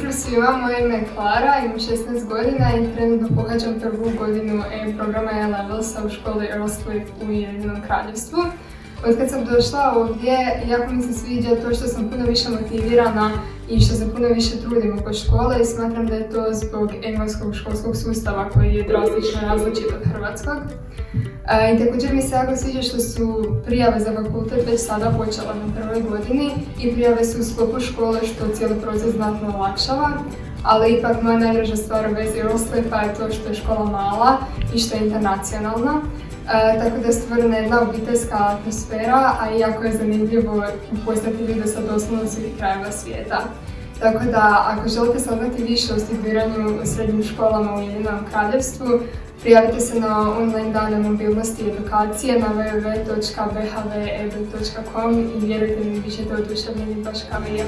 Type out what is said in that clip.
Pozdrav svima, moje ime je Klara, imam 16 godina i trenutno pohađam prvu godinu programa A-Levelsa u školi Earlscliffe u Ujedinjenom Kraljevstvu. Od kad sam došla ovdje, jako mi se sviđa to što sam puno više motivirana i što se puno više trudim oko škole i smatram da je to zbog engleskog školskog sustava koji je drastično različit od hrvatskog. I također mi se jako sviđa što su prijave za fakultet već sada počela na prvoj godini i prijave su u sklopu škole što cijeli proces znatno olakšava, ali ipak moja najdraža stvar u vezi Earlscliffe je to što je škola mala i što je internacionalna. Tako da je stvorena jedna obiteljska atmosfera, a i jako je zanimljivo upoznati ljude sa doslovno svih krajeva svijeta. Tako da, ako želite saznati više o studiranju u srednjim školama u Ujedinjenom Kraljevstvu, prijavite se na online dane mobilnosti i edukacije na www.bhveb.com i vjerujte mi, bit ćete oduševljeni baš kao i ja.